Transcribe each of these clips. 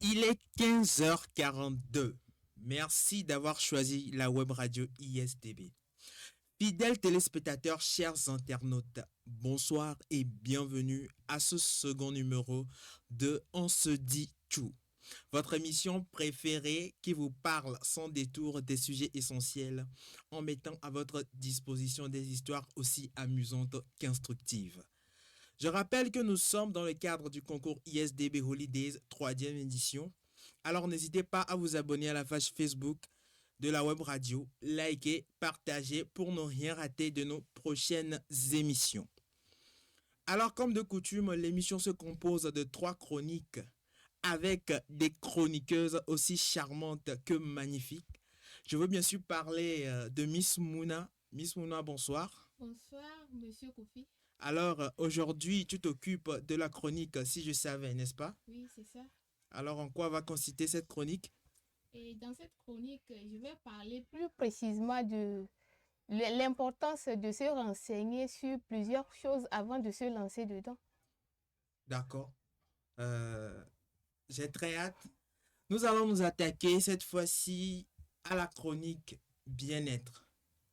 Il est 15h42. Merci d'avoir choisi la web radio ISDB. Fidèles téléspectateurs, chers internautes, bonsoir et bienvenue à ce second numéro de On se dit tout. Votre émission préférée qui vous parle sans détour des sujets essentiels en mettant à votre disposition des histoires aussi amusantes qu'instructives. Je rappelle que nous sommes dans le cadre du concours ISDB Holidays 3e édition. Alors n'hésitez pas à vous abonner à la page Facebook de la web radio, liker, partager pour ne rien rater de nos prochaines émissions. Alors comme de coutume, l'émission se compose de 3 chroniques avec des chroniqueuses aussi charmantes que magnifiques. Je veux bien sûr parler de Miss Mouna. Miss Mouna, bonsoir. Bonsoir, Monsieur Kofi. Alors, aujourd'hui, tu t'occupes de la chronique Si je savais, n'est-ce pas? Oui, c'est ça. Alors, en quoi va consister cette chronique? Et dans cette chronique, je vais parler plus précisément de l'importance de se renseigner sur plusieurs choses avant de se lancer dedans. D'accord. J'ai très hâte. Nous allons nous attaquer cette fois-ci à la chronique bien-être.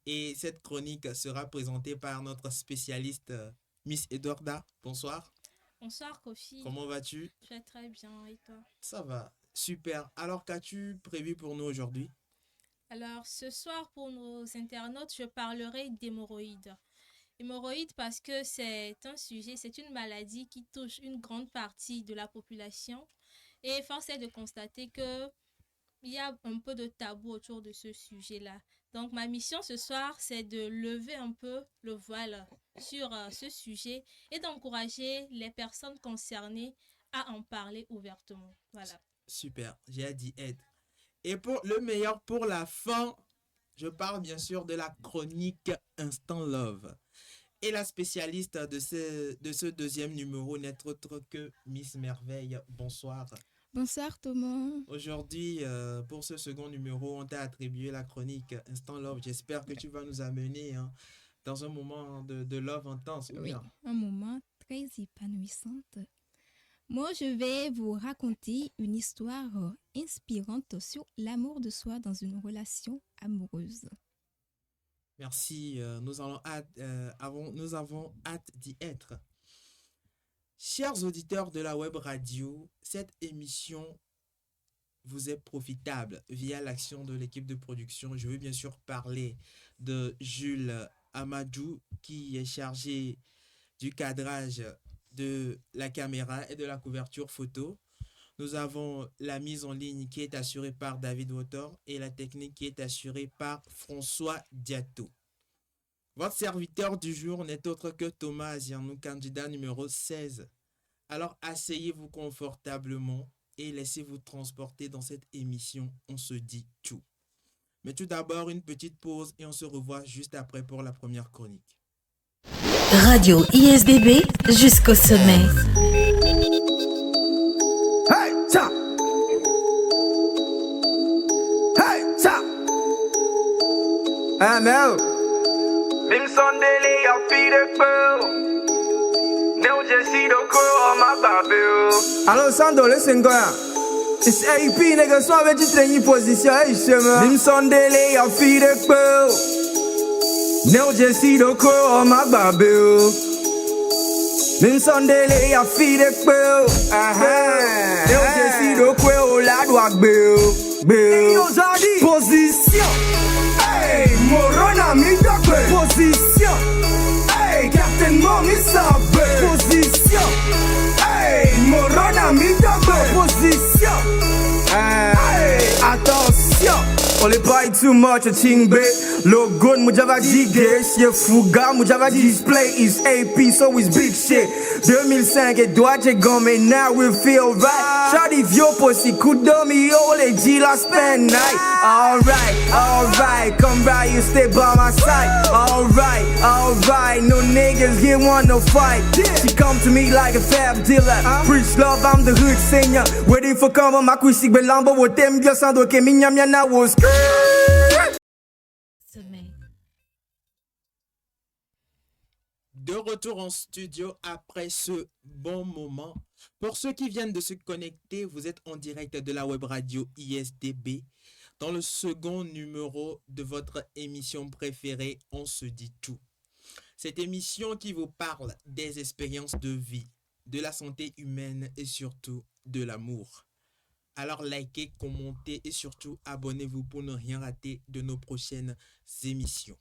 Et cette chronique sera présentée par notre spécialiste Miss Edorda. Bonsoir. Bonsoir Kofi. Comment vas-tu? Je vais très bien et toi? Ça va, super. Alors qu'as-tu prévu pour nous aujourd'hui? Alors ce soir pour nos internautes, je parlerai d'hémorroïdes. Hémorroïdes parce que c'est un sujet, c'est une maladie qui touche une grande partie de la population. Et force est de constater que il y a un peu de tabou autour de ce sujet-là. Donc ma mission ce soir, c'est de lever un peu le voile sur ce sujet et d'encourager les personnes concernées à en parler ouvertement. Voilà. Super, j'ai dit être. Et pour le meilleur pour la fin, je parle bien sûr de la chronique Instant Love. Et la spécialiste de ce deuxième numéro n'est autre que Miss Merveille. Bonsoir. Bonsoir Thomas. Aujourd'hui, pour ce second numéro, on t'a attribué la chronique Instant Love. J'espère que tu vas nous amener dans un moment de love intense. Oui, un moment très épanouissant. Moi, je vais vous raconter une histoire inspirante sur l'amour de soi dans une relation amoureuse. Merci, nous avons hâte d'y être. Chers auditeurs de la web radio, cette émission vous est profitable via l'action de l'équipe de production. Je veux bien sûr parler de Jules Amadou qui est chargé du cadrage de la caméra et de la couverture photo. Nous avons la mise en ligne qui est assurée par David Water et la technique qui est assurée par François Diato. Votre serviteur du jour n'est autre que Thomas Azianou, candidat numéro 16. Alors asseyez-vous confortablement et laissez-vous transporter dans cette émission On se dit tout. Mais tout d'abord, une petite pause et on se revoit juste après pour la première chronique. Radio ISDB jusqu'au sommet. Hey, ça. Hey, ça. ML. Bim Sunday, I feed it boo. Now just see the girl on my babu. Allo Sando, listen go ya. It's AP nigga, so I bet you train your position. Hey, shema. Bim Sunday, I feed it boo. Now just see the girl on my babu. Bim Sunday, I feed it boo. Now just see the girl lad walk boo. Boo. Position. Hey, Morona mi dope. Position. Hey, Captain Mommy Sabe. Position. Hey, Morona mi dope. Position. Hey, attention. On les baille too much a chingbe. Logo mujava digge. Shit fuga mujava display is AP so it's big shit. 2005 et doit j'ai gommé now we feel right. Shawty vio pussy kudomi all les G la spend night. Alright, come right you stay by my side. Alright, no niggas here wanna fight. She come to me like a fab dealer. Preach love, I'm the hood singer. Waiting for cover, my quick belambo with them girls and okay, minyam yana was. Sommet. De retour en studio après ce bon moment. Pour ceux qui viennent de se connecter, vous êtes en direct de la web radio ISDB dans le second numéro de votre émission préférée, On se dit tout. Cette émission qui vous parle des expériences de vie, de la santé humaine et surtout de l'amour. Alors likez, commentez et surtout abonnez-vous pour ne rien rater de nos prochaines émissions.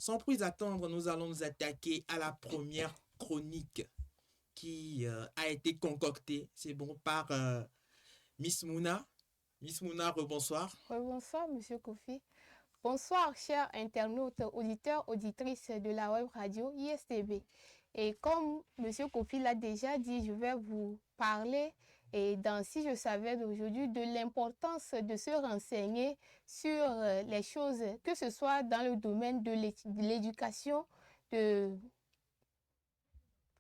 Sans plus attendre, nous allons nous attaquer à la première chronique qui a été concoctée, c'est bon, par Miss Mouna. Miss Mouna, rebonsoir. Bonsoir, Monsieur Kofi. Bonsoir, chers internautes, auditeurs, auditrices de la web radio ISTB. Et comme Monsieur Kofi l'a déjà dit, je vais vous parler dans Si je savais d'aujourd'hui de l'importance de se renseigner sur les choses, que ce soit dans le domaine de l'éducation, que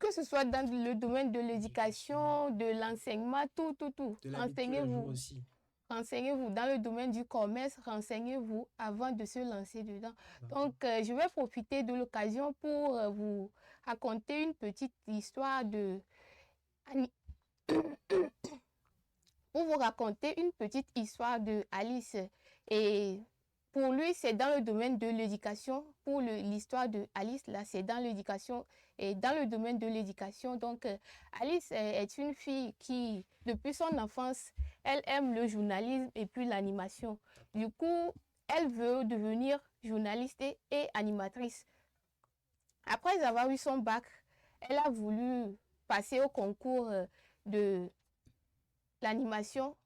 ce soit dans le domaine de l'éducation, de l'enseignement, tout. Renseignez-vous. Renseignez-vous dans le domaine du commerce, renseignez-vous avant de se lancer dedans. Donc, je vais profiter de l'occasion pour vous raconter une petite histoire de Alice. Et pour lui, c'est dans le domaine de l'éducation. Pour l'histoire de Alice, là, c'est dans l'éducation et dans le domaine de l'éducation. Donc, Alice est une fille qui, depuis son enfance, elle aime le journalisme et puis l'animation. Du coup, elle veut devenir journaliste et animatrice. Après avoir eu son bac, elle a voulu passer au concours de l'animation,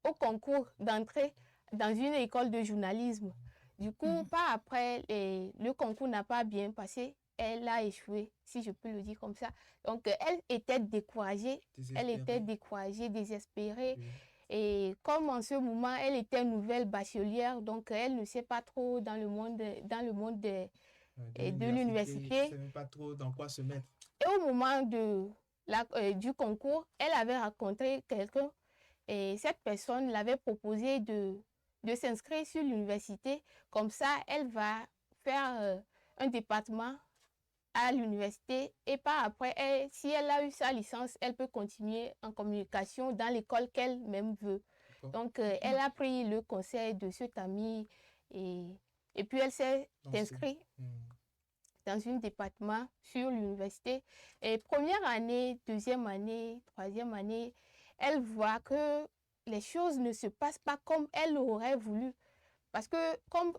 au concours d'entrée dans une école de journalisme. Du coup, par après, le concours n'a pas bien passé. Elle a échoué, si je peux le dire comme ça. Donc, elle était découragée. Désespérée. Oui. Et comme en ce moment, elle était nouvelle bachelière, donc elle ne sait pas trop dans le monde de l'université. Elle ne savait pas trop dans quoi se mettre. Et au moment du concours, elle avait rencontré quelqu'un et cette personne l'avait proposé de s'inscrire sur l'université. Comme ça, elle va faire un département à l'université et par après, si elle a eu sa licence, elle peut continuer en communication dans l'école qu'elle-même veut. Donc, elle a pris le conseil de cet ami et puis elle s'est inscrite dans un département sur l'université. Et première année, deuxième année, troisième année, elle voit que les choses ne se passent pas comme elle aurait voulu. Parce que comme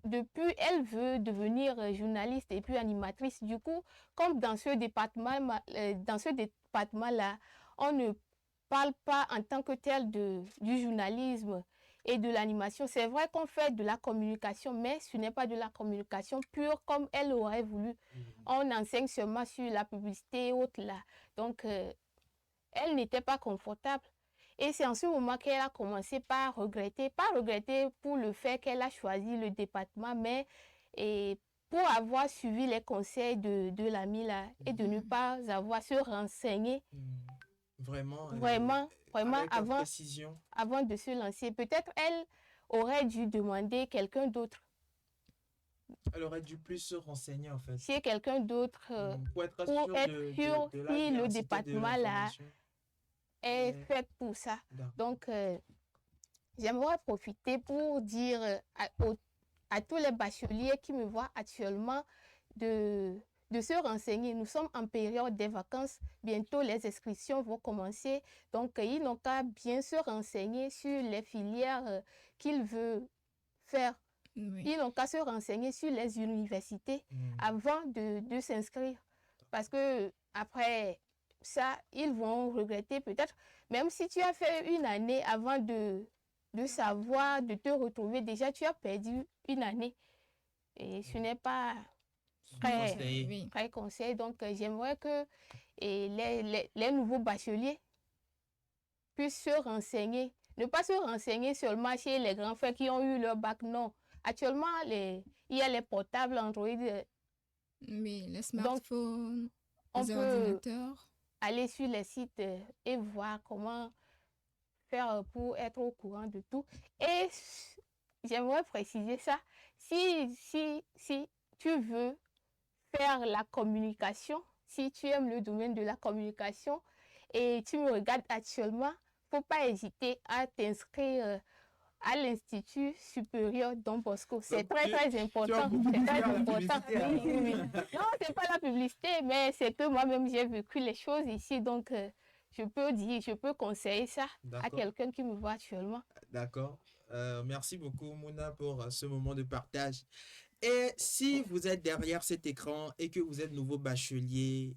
depuis, elle veut devenir journaliste et puis animatrice. Du coup, comme dans ce département-là, on ne parle pas en tant que tel du journalisme et de l'animation. C'est vrai qu'on fait de la communication, mais ce n'est pas de la communication pure comme elle aurait voulu. On enseigne seulement sur la publicité et autres là. Donc, elle n'était pas confortable. Et c'est en ce moment qu'elle a commencé par regretter, pas regretter pour le fait qu'elle a choisi le département, mais pour avoir suivi les conseils de l'ami là et de ne pas avoir se renseigner. Vraiment avant de se lancer. Peut-être elle aurait dû demander quelqu'un d'autre. Elle aurait dû plus se renseigner en fait. Chez quelqu'un d'autre pour être sûr si le département là est fait pour ça. Donc, j'aimerais profiter pour dire à tous les bacheliers qui me voient actuellement de se renseigner. Nous sommes en période des vacances. Bientôt, les inscriptions vont commencer. Donc, ils n'ont qu'à bien se renseigner sur les filières qu'ils veulent faire. Oui. Ils n'ont qu'à se renseigner sur les universités avant de s'inscrire. Parce que après ça, ils vont regretter peut-être. Même si tu as fait une année avant de savoir, de te retrouver, déjà tu as perdu une année. Et ce n'est pas très conseil. Donc, j'aimerais que les nouveaux bacheliers puissent se renseigner. Ne pas se renseigner seulement chez les grands frères qui ont eu leur bac, non. Actuellement, il y a les portables Android. Oui, les smartphones, les ordinateurs. Aller sur les sites et voir comment faire pour être au courant de tout. Et j'aimerais préciser ça. Si tu veux faire la communication, si tu aimes le domaine de la communication et tu me regardes actuellement, il ne faut pas hésiter à t'inscrire à l'Institut supérieur Don Bosco. C'est très, très important. C'est très important. Oui, oui, oui. Non, ce n'est pas la publicité, mais c'est que moi-même, j'ai vécu les choses ici. Donc, je peux conseiller ça à quelqu'un qui me voit actuellement. D'accord. Merci beaucoup, Mouna, pour ce moment de partage. Et si vous êtes derrière cet écran et que vous êtes nouveau bachelier,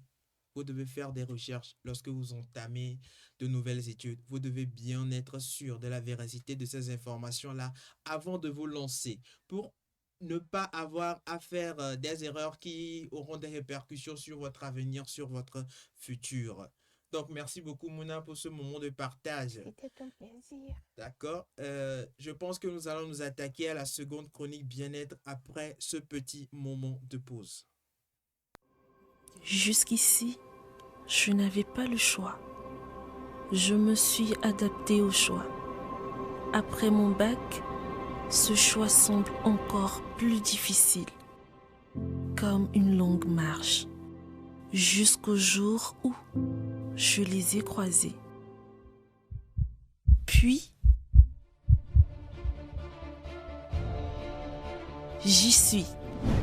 vous devez faire des recherches lorsque vous entamez de nouvelles études. Vous devez bien être sûr de la véracité de ces informations-là avant de vous lancer pour ne pas avoir à faire des erreurs qui auront des répercussions sur votre avenir, sur votre futur. Donc, merci beaucoup, Mouna, pour ce moment de partage. C'était un plaisir. D'accord. Je pense que nous allons nous attaquer à la seconde chronique bien-être après ce petit moment de pause. Jusqu'ici, je n'avais pas le choix. Je me suis adaptée au choix. Après mon bac, ce choix semble encore plus difficile, comme une longue marche, jusqu'au jour où je les ai croisés. Puis, j'y suis.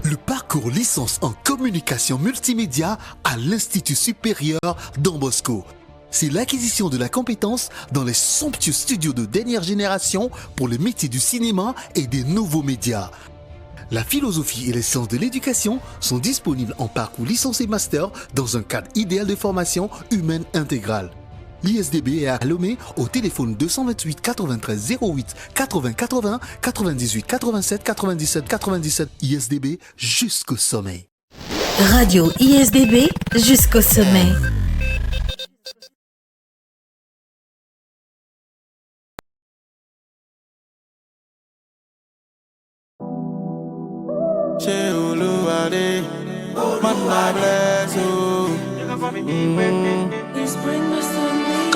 Le parcours licence en communication multimédia à l'Institut supérieur Don Bosco. C'est l'acquisition de la compétence dans les somptueux studios de dernière génération pour les métiers du cinéma et des nouveaux médias. La philosophie et les sciences de l'éducation sont disponibles en parcours licence et master dans un cadre idéal de formation humaine intégrale. L'ISDB est à Lomé au téléphone 228 93 08 80 80 98 87 97 97 ISDB jusqu'au sommet. Radio ISDB jusqu'au sommet.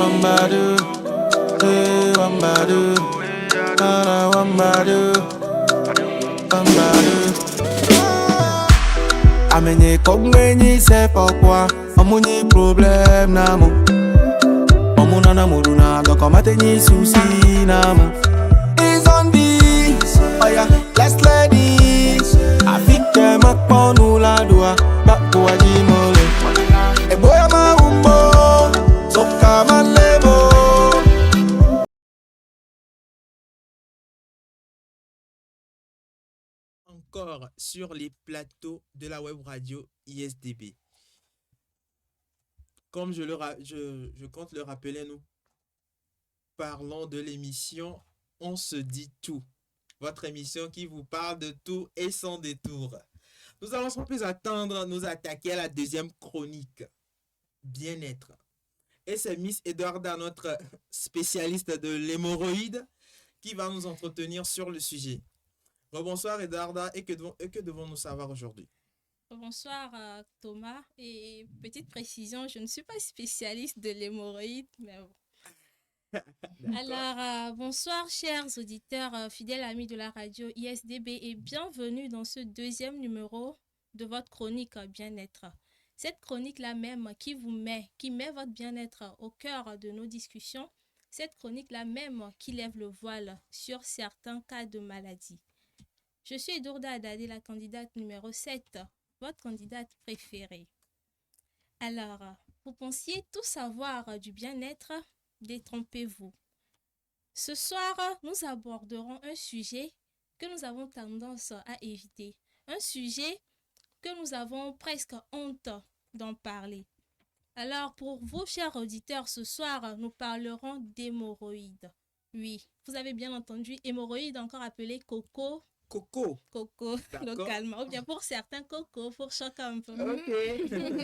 Wambadu, wambadu, wambadu, wambadu. Amenye kongwenyi c'est pourquoi amoni problème namo. Omuna namudu na doko matenyi souci namo. Is on this, oh yeah, let's ladies. Afike makpo nou la doa, bako ajimole. E boya ma umbo, soka malebo. Encore sur les plateaux de la web radio ISDB. Comme je compte le rappeler, nous parlons de l'émission On se dit tout. Votre émission qui vous parle de tout et sans détour. Nous allons sans plus attendre nous attaquer à la deuxième chronique. Bien-être. Et c'est Miss Edwarda, notre spécialiste de l'hémorroïde, qui va nous entretenir sur le sujet. Bonsoir Edwarda, et que devons-nous savoir aujourd'hui? Bonsoir Thomas, et petite précision, je ne suis pas spécialiste de l'hémorroïde, mais bon. Alors, bonsoir chers auditeurs, fidèles amis de la radio ISDB, et bienvenue dans ce deuxième numéro de votre chronique bien-être. Cette chronique-là même qui met votre bien-être au cœur de nos discussions, cette chronique-là même qui lève le voile sur certains cas de maladie. Je suis Edwarda Adadé, la candidate numéro 7, votre candidate préférée. Alors, vous pensiez tout savoir du bien-être? Détrompez-vous. Ce soir, nous aborderons un sujet que nous avons tendance à éviter. Un sujet que nous avons presque honte d'en parler. Alors, pour vous, chers auditeurs, ce soir, nous parlerons d'hémorroïdes. Oui, vous avez bien entendu, hémorroïdes, encore appelé coco. Coco, localement, ou bien pour certains coco, pour chacun un peu. Ok. Donc,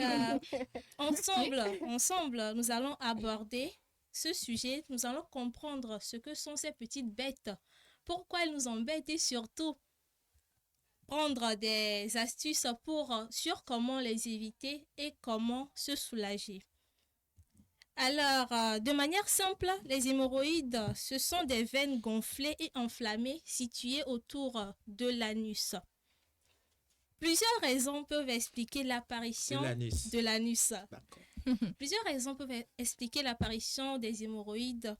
ensemble, nous allons aborder ce sujet, nous allons comprendre ce que sont ces petites bêtes, pourquoi elles nous embêtent et surtout prendre des astuces sur comment les éviter et comment se soulager. Alors, de manière simple, les hémorroïdes, ce sont des veines gonflées et enflammées situées autour de l'anus. Plusieurs raisons peuvent expliquer l'apparition de l'anus. D'accord. Plusieurs raisons peuvent expliquer l'apparition des hémorroïdes.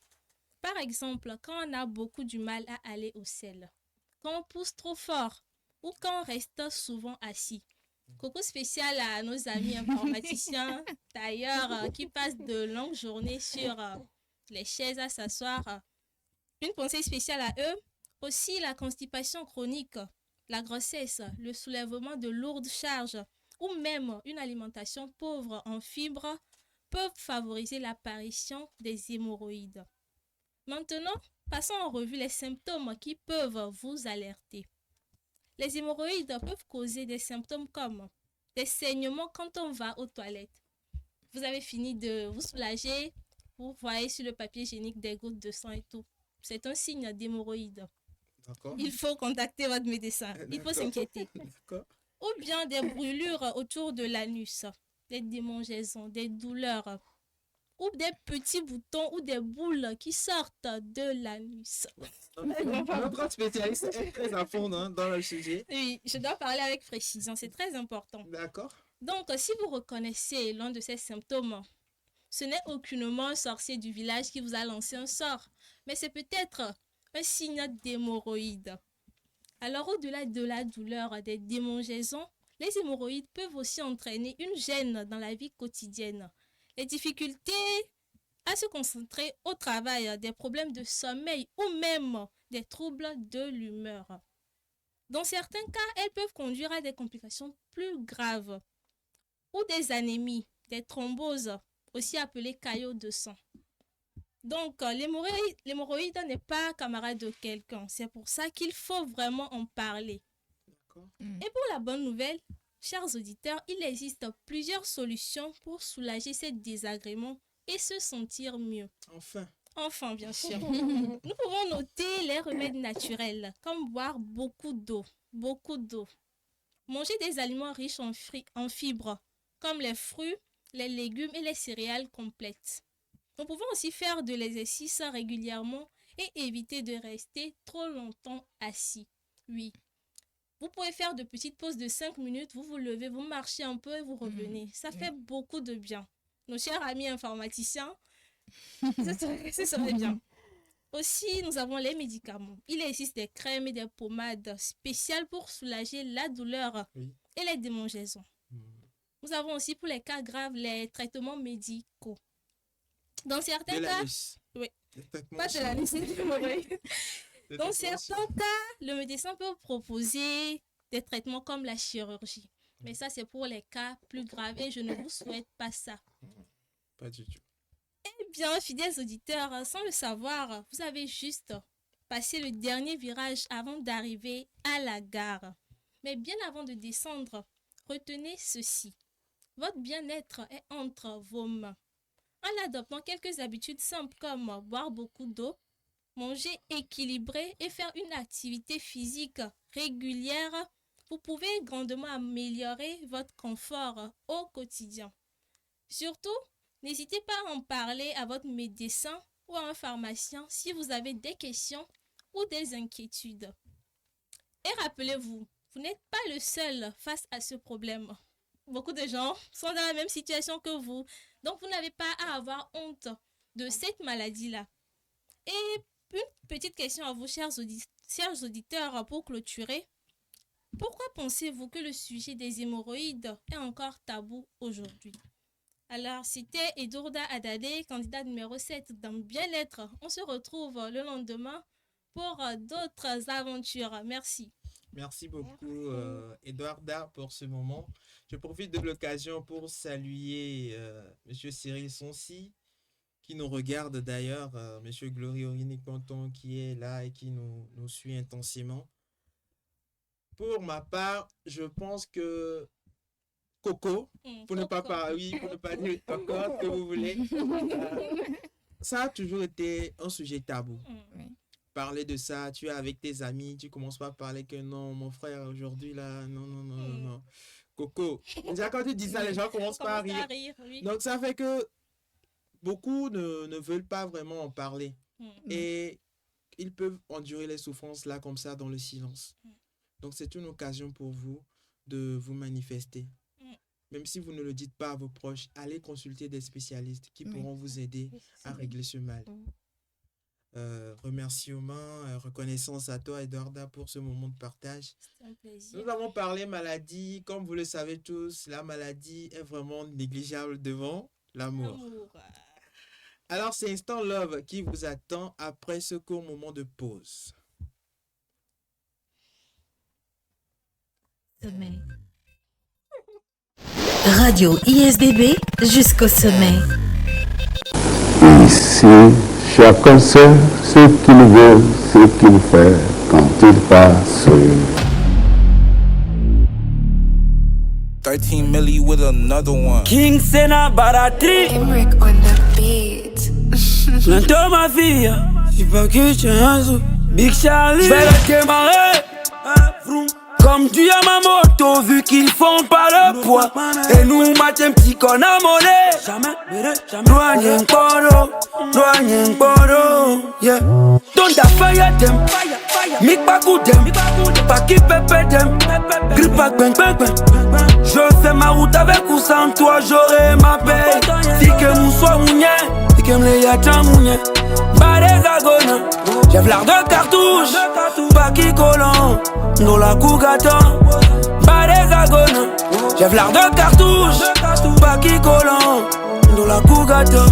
Par exemple, quand on a beaucoup du mal à aller aux selles, quand on pousse trop fort ou quand on reste souvent assis. Coucou spécial à nos amis informaticiens, tailleurs, qui passent de longues journées sur les chaises à s'asseoir. Une pensée spéciale à eux. Aussi la constipation chronique, la grossesse, le soulèvement de lourdes charges ou même une alimentation pauvre en fibres peuvent favoriser l'apparition des hémorroïdes. Maintenant, passons en revue les symptômes qui peuvent vous alerter. Les hémorroïdes peuvent causer des symptômes comme des saignements quand on va aux toilettes. Vous avez fini de vous soulager, vous voyez sur le papier hygiénique des gouttes de sang et tout. C'est un signe d'hémorroïde. Il faut contacter votre médecin. Il faut s'inquiéter. Ou bien des brûlures autour de l'anus, des démangeaisons, des douleurs, ou des petits boutons ou des boules qui sortent de l'anus. Notre spécialiste est très à fond dans le sujet. Oui, je dois parler avec précision, c'est très important. D'accord. Donc, si vous reconnaissez l'un de ces symptômes, ce n'est aucunement un sorcier du village qui vous a lancé un sort, mais c'est peut-être un signe d'hémorroïde. Alors, au-delà de la douleur des démangeaisons, les hémorroïdes peuvent aussi entraîner une gêne dans la vie quotidienne. Les difficultés à se concentrer au travail, des problèmes de sommeil ou même des troubles de l'humeur. Dans certains cas, elles peuvent conduire à des complications plus graves ou des anémies, des thromboses, aussi appelées caillots de sang. Donc, l'hémorroïde n'est pas camarade de quelqu'un. C'est pour ça qu'il faut vraiment en parler. Et pour la bonne nouvelle, chers auditeurs, il existe plusieurs solutions pour soulager ces désagréments et se sentir mieux. Enfin, bien sûr. Nous pouvons noter les remèdes naturels, comme boire beaucoup d'eau. Manger des aliments riches en fibres, comme les fruits, les légumes et les céréales complètes. Nous pouvons aussi faire de l'exercice régulièrement et éviter de rester trop longtemps assis. Oui. Vous pouvez faire de petites pauses de 5 minutes, vous vous levez, vous marchez un peu et vous revenez. Ça fait beaucoup de bien. Nos chers amis informaticiens, ce serait bien. Aussi, nous avons les médicaments. Il existe des crèmes et des pommades spéciales pour soulager la douleur et les démangeaisons. Nous avons aussi pour les cas graves les traitements médicaux. Dans certains cas, oui, pas de l'anus, dans certains cas, le médecin peut proposer des traitements comme la chirurgie. Mais ça, c'est pour les cas plus graves et je ne vous souhaite pas ça. Pas du tout. Eh bien, fidèles auditeurs, sans le savoir, vous avez juste passé le dernier virage avant d'arriver à la gare. Mais bien avant de descendre, retenez ceci. Votre bien-être est entre vos mains. En adoptant quelques habitudes simples comme boire beaucoup d'eau, manger équilibré et faire une activité physique régulière, vous pouvez grandement améliorer votre confort au quotidien. Surtout, n'hésitez pas à en parler à votre médecin ou à un pharmacien si vous avez des questions ou des inquiétudes. Et rappelez-vous, vous n'êtes pas le seul face à ce problème. Beaucoup de gens sont dans la même situation que vous. Donc, vous n'avez pas à avoir honte de cette maladie-là. Et une petite question à vous, chers auditeurs, pour clôturer. Pourquoi pensez-vous que le sujet des hémorroïdes est encore tabou aujourd'hui? Alors, c'était Edurda Adade, candidat numéro 7 dans Bien-être. On se retrouve le lendemain pour d'autres aventures. Merci. Merci beaucoup, Edouarda, pour ce moment. Je profite de l'occasion pour saluer M. Cyril Sonsi, qui nous regarde d'ailleurs, M. Glory Ponton, qui est là et qui nous suit intensément. Pour ma part, je pense que Coco, pour ne pas dire encore ce que vous voulez, ça a toujours été un sujet tabou. Parler de ça, tu es avec tes amis, tu commences pas à parler que non, mon frère, aujourd'hui, là, non. Coco, déjà quand tu dis ça, les gens commencent pas à rire. Oui. Donc, ça fait que beaucoup ne veulent pas vraiment en parler. Et ils peuvent endurer les souffrances là, comme ça, dans le silence. Donc, c'est une occasion pour vous de vous manifester. Même si vous ne le dites pas à vos proches, allez consulter des spécialistes qui pourront vous aider à régler ce mal. Remerciements, reconnaissance à toi, Eduarda, pour ce moment de partage. C'est un plaisir. Nous avons parlé maladie. Comme vous le savez tous, la maladie est vraiment négligeable devant l'amour. Alors, c'est Instant Love qui vous attend après ce court moment de pause. Sommeil. Radio ISDB jusqu'au sommet. Ici, chacun sait ce qu'il veut, ce qu'il fait quand il passe. 13 milli with another one. King Sena Baratri. Emric on the beat. J'entends ma fille. J'suis pas que tu es un zoo. Big Charlie. J'vais le démarrer. Comme tu as ma moto, vu qu'ils font pas le poids. Et nous, matins petit qu'on a monnaie. Douanier Poro, douanier Poro, yeah. Don't a fire them, make pas coup them, pas qui pépé them, grip pas bang bang bang. Je fais ma route avec ou sans toi, j'aurai ma paix. Si que nous soit mounien, si que me y a tant mounien. Pas des agona, j'ai l'art de cartouche, pas qui collant, dans la cougata. Pas des agona, j'ai l'art de cartouche, pas qui collant, dans la cougata.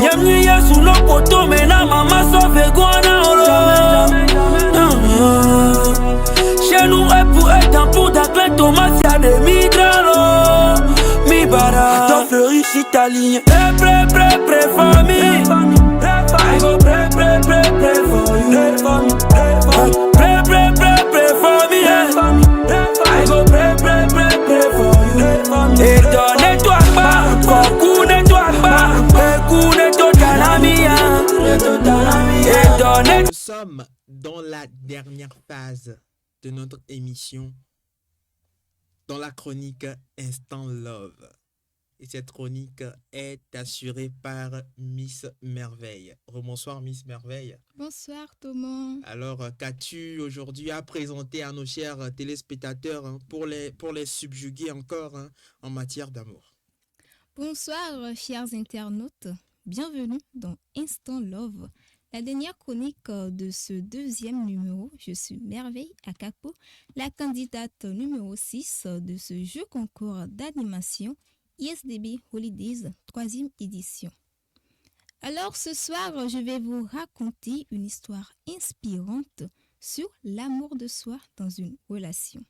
Y'a m'nuye sous nos poteaux, mais na maman sauve guana. Chez nous, et pour être un pot d'aclin, Thomas, y'a des migrants. Mi bara, ton fleuri, si ta ligne. Pré, famille. I go pray for you. Pray for me. I go pray for you. Et donne-toi pas, beaucoup nettoie pas, beaucoup nettoie ta lamia. Et donne. Nous sommes dans la dernière phase de notre émission, dans la chronique Instant Love. Et cette chronique est assurée par Miss Merveille. Rebonsoir Miss Merveille. Bonsoir Thomas. Alors, qu'as-tu aujourd'hui à présenter à nos chers téléspectateurs pour les subjuguer encore en matière d'amour? Bonsoir chers internautes. Bienvenue dans Instant Love, la dernière chronique de ce deuxième numéro. Je suis Merveille Akapo, la candidate numéro 6 de ce jeu concours d'animation ISDB Holidays 3e édition. Alors ce soir, je vais vous raconter une histoire inspirante sur l'amour de soi dans une relation.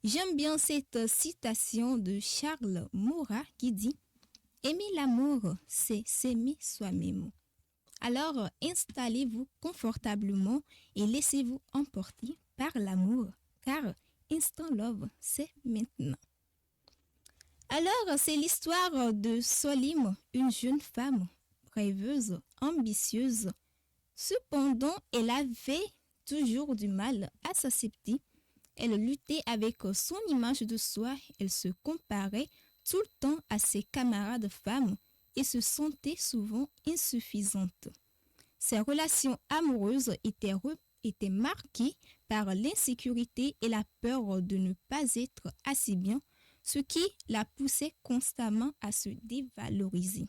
J'aime bien cette citation de Charles Maurras qui dit « Aimer l'amour, c'est s'aimer soi-même ». Alors installez-vous confortablement et laissez-vous emporter par l'amour, car Instant Love, c'est maintenant. Alors, c'est l'histoire de Solim, une jeune femme rêveuse, ambitieuse. Cependant, elle avait toujours du mal à s'accepter. Elle luttait avec son image de soi. Elle se comparait tout le temps à ses camarades femmes et se sentait souvent insuffisante. Ses relations amoureuses étaient marquées par l'insécurité et la peur de ne pas être assez bien, ce qui la poussait constamment à se dévaloriser.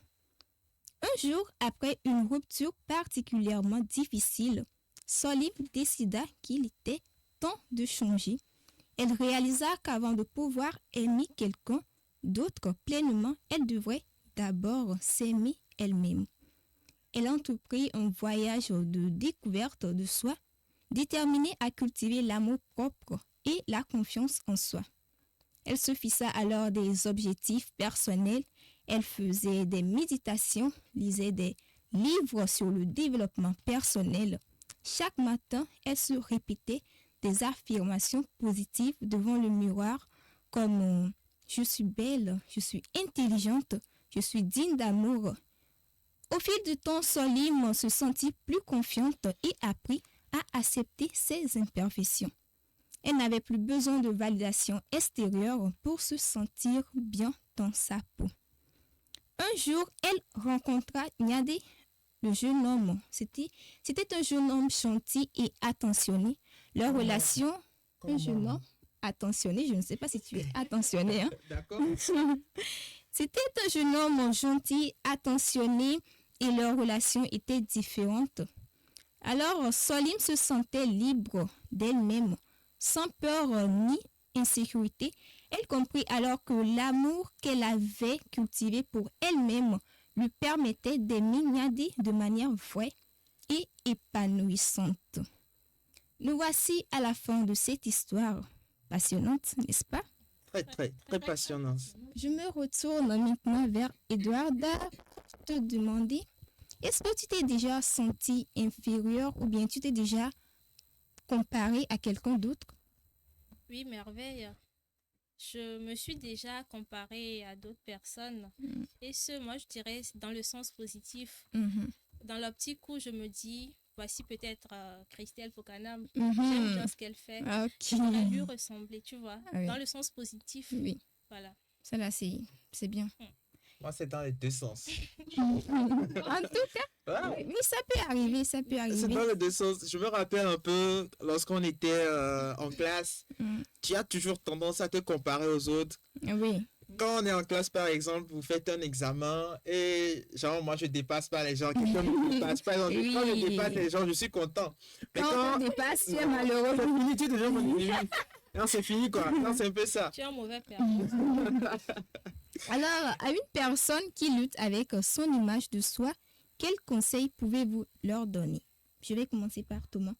Un jour, après une rupture particulièrement difficile, Solim décida qu'il était temps de changer. Elle réalisa qu'avant de pouvoir aimer quelqu'un d'autre pleinement, elle devrait d'abord s'aimer elle-même. Elle entreprit un voyage de découverte de soi, déterminée à cultiver l'amour propre et la confiance en soi. Elle se fixa alors des objectifs personnels. Elle faisait des méditations, lisait des livres sur le développement personnel. Chaque matin, elle se répétait des affirmations positives devant le miroir comme « Je suis belle, je suis intelligente, je suis digne d'amour ». Au fil du temps, Solim se sentit plus confiante et apprit à accepter ses imperfections. Elle n'avait plus besoin de validation extérieure pour se sentir bien dans sa peau. Un jour, elle rencontra Nyadé, le jeune homme. C'était un jeune homme gentil et attentionné. Leur relation, un jeune homme attentionné. Je ne sais pas si tu es attentionné. Hein? D'accord. C'était un jeune homme gentil, attentionné et leur relation était différente. Alors, Solim se sentait libre d'elle-même, sans peur ni insécurité. Elle comprit alors que l'amour qu'elle avait cultivé pour elle-même lui permettait d'aimer Niadi de manière vraie et épanouissante. Nous voici à la fin de cette histoire passionnante, n'est-ce pas? Très passionnante. Je me retourne maintenant vers Edwarda pour te demander, est-ce que tu t'es déjà senti inférieur ou bien tu t'es déjà comparé à quelqu'un d'autre? Oui, merveille. Je me suis déjà comparée à d'autres personnes. Et moi, je dirais, dans le sens positif. Dans l'optique où je me dis, voici peut-être Christelle Fokanam. J'aime bien ce qu'elle fait. J'aimerais lui ressembler, tu vois. Oui. Dans le sens positif. Oui. Voilà. Ça là, c'est bien. Moi, c'est dans les deux sens. En tout cas, oui, ça peut arriver, C'est dans les deux sens. Je me rappelle un peu, lorsqu'on était en classe, tu as toujours tendance à te comparer aux autres. Oui. Quand on est en classe, par exemple, vous faites un examen et genre, moi, je dépasse pas les gens. Quelqu'un me dépasse. Par exemple, quand je dépasse les gens, je suis content. Mais quand on dépasse, tu es malheureux. C'est fini, tu es déjà mon ennemi. Non, c'est fini, quoi. Non, c'est un peu ça. Tu es un mauvais père. Alors, à une personne qui lutte avec son image de soi, quels conseils pouvez-vous leur donner? Je vais commencer par Thomas.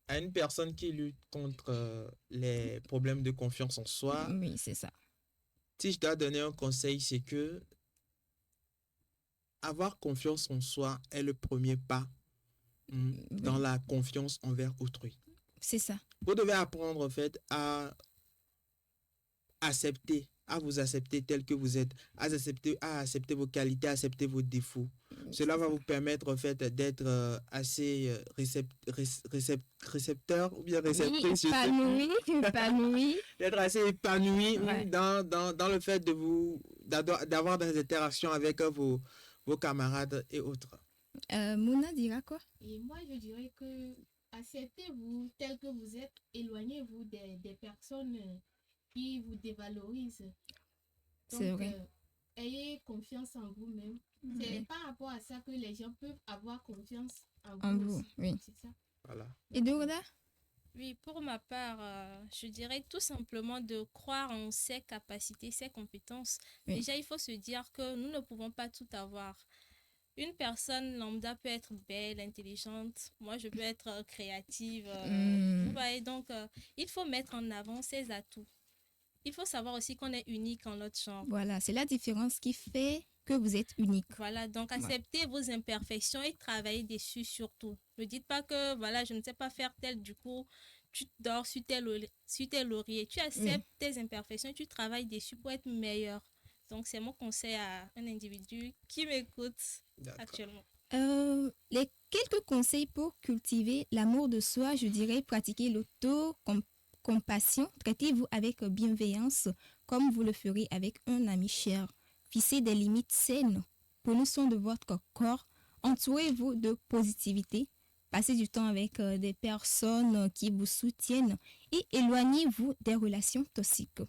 À une personne qui lutte contre les problèmes de confiance en soi. Oui, c'est ça. Si je dois donner un conseil, c'est que avoir confiance en soi est le premier pas dans la confiance envers autrui. C'est ça. Vous devez apprendre en fait à accepter, à vous accepter tel que vous êtes, à accepter vos qualités, à accepter vos défauts. Cela va vous permettre en fait d'être assez récepteur ou bien réceptrice. Épanoui. D'être assez épanoui dans le fait d'avoir des interactions avec vos camarades et autres. Mouna dira quoi? Et moi, je dirais que acceptez-vous tel que vous êtes, éloignez-vous des personnes qui vous dévalorisent. Donc, c'est vrai. Ayez confiance en vous-même. C'est par rapport à ça que les gens peuvent avoir confiance en vous aussi. Oui. C'est ça. Voilà. Et Dorda? Oui, pour ma part, je dirais tout simplement de croire en ses capacités, ses compétences. Oui. Déjà, il faut se dire que nous ne pouvons pas tout avoir. Une personne lambda peut être belle, intelligente. Moi, je peux être créative. Vous voyez, donc, il faut mettre en avant ses atouts. Il faut savoir aussi qu'on est unique en notre genre. Voilà, c'est la différence qui fait que vous êtes unique. Voilà, donc acceptez vos imperfections et travaillez dessus surtout. Ne dites pas que, voilà, je ne sais pas faire tel, du coup, tu dors sur tes lauriers. Tu acceptes tes imperfections et tu travailles dessus pour être meilleur. Donc, c'est mon conseil à un individu qui m'écoute actuellement. Les quelques conseils pour cultiver l'amour de soi, je dirais pratiquer l'auto-compassion. Traitez-vous avec bienveillance comme vous le ferez avec un ami cher. Fixez des limites saines. Prenez soin de votre corps. Entourez-vous de positivité. Passez du temps avec des personnes qui vous soutiennent et éloignez-vous des relations toxiques.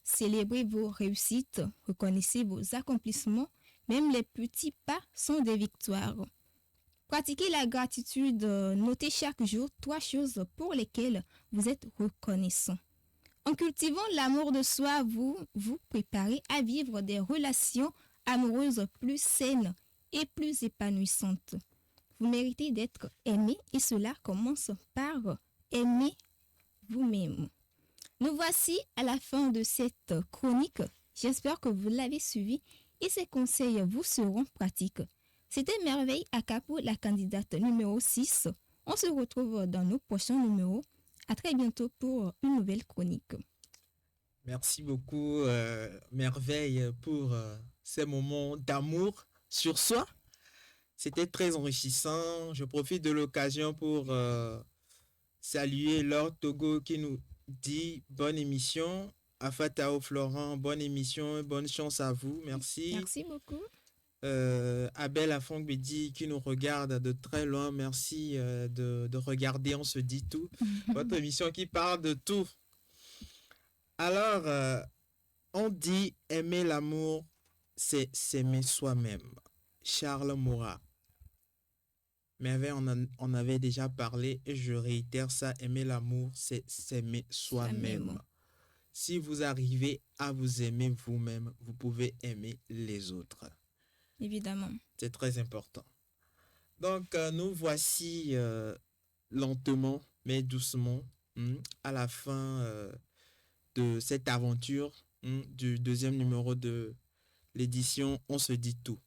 Célébrez vos réussites, reconnaissez vos accomplissements, même les petits pas sont des victoires. Pratiquez la gratitude, notez chaque jour 3 choses pour lesquelles vous êtes reconnaissant. En cultivant l'amour de soi, vous vous préparez à vivre des relations amoureuses plus saines et plus épanouissantes. Vous méritez d'être aimé et cela commence par aimer vous-même. Nous voici à la fin de cette chronique. J'espère que vous l'avez suivi et ces conseils vous seront pratiques. C'était Merveille Akapo, la candidate numéro 6. On se retrouve dans nos prochains numéros. À très bientôt pour une nouvelle chronique. Merci beaucoup, Merveille, pour ces moments d'amour sur soi. C'était très enrichissant. Je profite de l'occasion pour saluer Laure Togo qui nous dit bonne émission. Afatao Florent, bonne émission, bonne chance à vous. Merci. Merci beaucoup. Abel Afongbedi qui nous regarde de très loin. Merci de regarder, on se dit tout. Votre émission qui parle de tout. Alors, on dit aimer l'amour, c'est s'aimer soi-même. Charles Maurras. Mais on avait déjà parlé et je réitère ça, aimer l'amour, c'est s'aimer soi-même. Si vous arrivez à vous aimer vous-même, vous pouvez aimer les autres. Évidemment. C'est très important. Donc, nous voici lentement, mais doucement, à la fin de cette aventure du deuxième numéro de l'édition On se dit tout.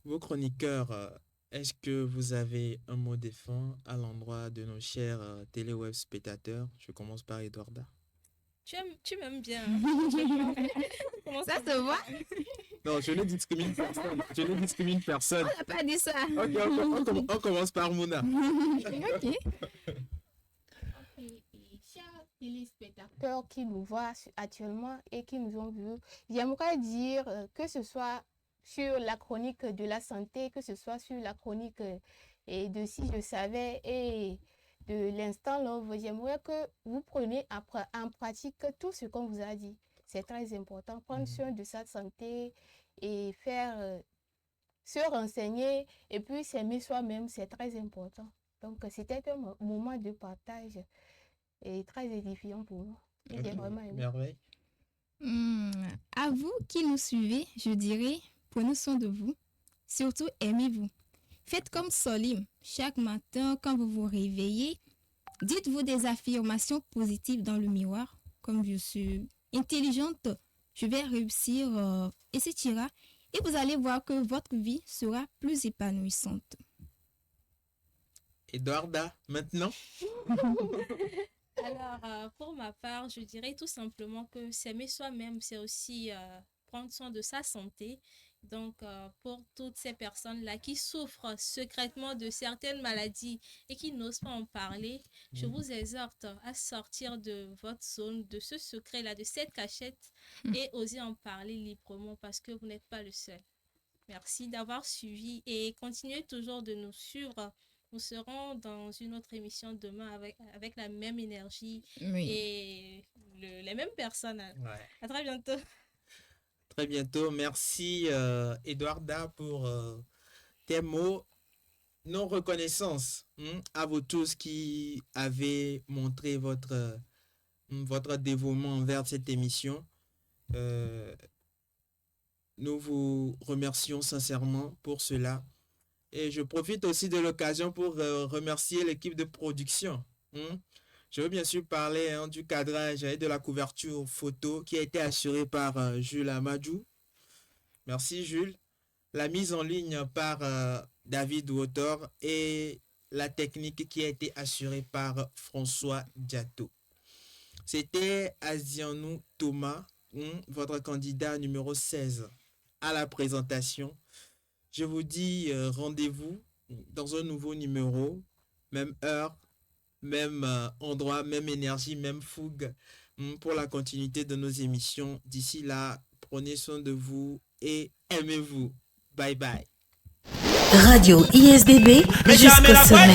Vos chroniqueurs, est-ce que vous avez un mot de fin à l'endroit de nos chers téléweb spectateurs? Je commence par Edwarda. Tu m'aimes bien. Ça se voit? Non, je ne discrimine personne. On n'a pas dit ça. Ok, on commence par Mouna. Ok. Chers téléspectateurs qui nous voient actuellement et qui nous ont vus, j'aimerais dire que ce soit sur la chronique de la santé, que ce soit sur la chronique de Si je savais et de l'instant love, j'aimerais que vous preniez en pratique tout ce qu'on vous a dit. C'est très important, prendre soin de sa santé et faire se renseigner et puis s'aimer soi-même, c'est très important. Donc c'était un moment de partage et très édifiant pour moi. Et j'ai vraiment aimé. Merveille. À vous qui nous suivez, je dirais, prenez soin de vous. Surtout, aimez-vous. Faites comme Solim. Chaque matin, quand vous vous réveillez, dites-vous des affirmations positives dans le miroir. Comme je suis intelligente, je vais réussir, etc. Et vous allez voir que votre vie sera plus épanouissante. Edwarda, maintenant? Alors, pour ma part, je dirais tout simplement que s'aimer soi-même, c'est aussi prendre soin de sa santé. Donc, pour toutes ces personnes-là qui souffrent secrètement de certaines maladies et qui n'osent pas en parler, je vous exhorte à sortir de votre zone, de ce secret-là, de cette cachette et oser en parler librement parce que vous n'êtes pas le seul. Merci d'avoir suivi et continuez toujours de nous suivre. Nous serons dans une autre émission demain avec la même énergie et les mêmes personnes. Ouais. À très bientôt. Très bientôt. Merci Edwarda pour tes mots. Nos reconnaissances à vous tous qui avez montré votre dévouement envers cette émission. Nous vous remercions sincèrement pour cela. Et je profite aussi de l'occasion pour remercier l'équipe de production. Je veux bien sûr parler du cadrage et de la couverture photo qui a été assurée par Jules Amadou. Merci Jules. La mise en ligne par David Wotor et la technique qui a été assurée par François Diato. C'était Asianou Thomas, votre candidat numéro 16 à la présentation. Je vous dis rendez-vous dans un nouveau numéro, même heure, même endroit, même énergie, même fougue pour la continuité de nos émissions. D'ici là, prenez soin de vous et aimez-vous. Bye bye. Radio ISDB jusqu'au sommet.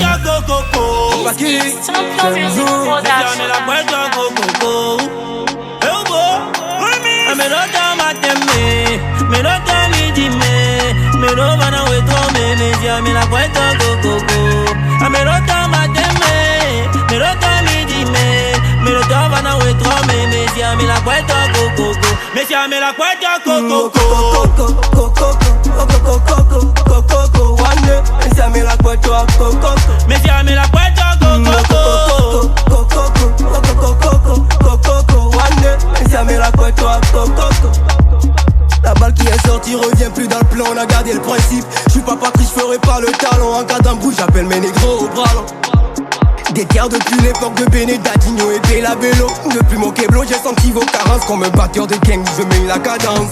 La balle qui est sortie revient plus dans le plan, on a gardé le principe. Je suis pas Patrice, je ferai pas le talent. En cas d'embrouille, j'appelle mes négros au bras long. Des guerres depuis l'époque de Benedadinho et Bella Bello. Depuis mon Keblo, j'ai senti vos carences. Comme un batteur de gang, je mets la cadence.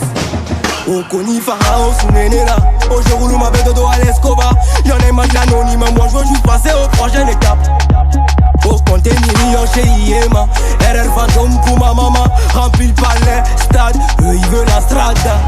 Au Koni Pharaon, sous là. Au jour où ma bête de dos à l'Escobar. Y'en a marre de l'anonyme, moi je veux juste passer aux prochaine étape. Au compter millions chez Iema. RR fantôme pour ma maman. Remplis le palais, stade, eux ils veulent la strada.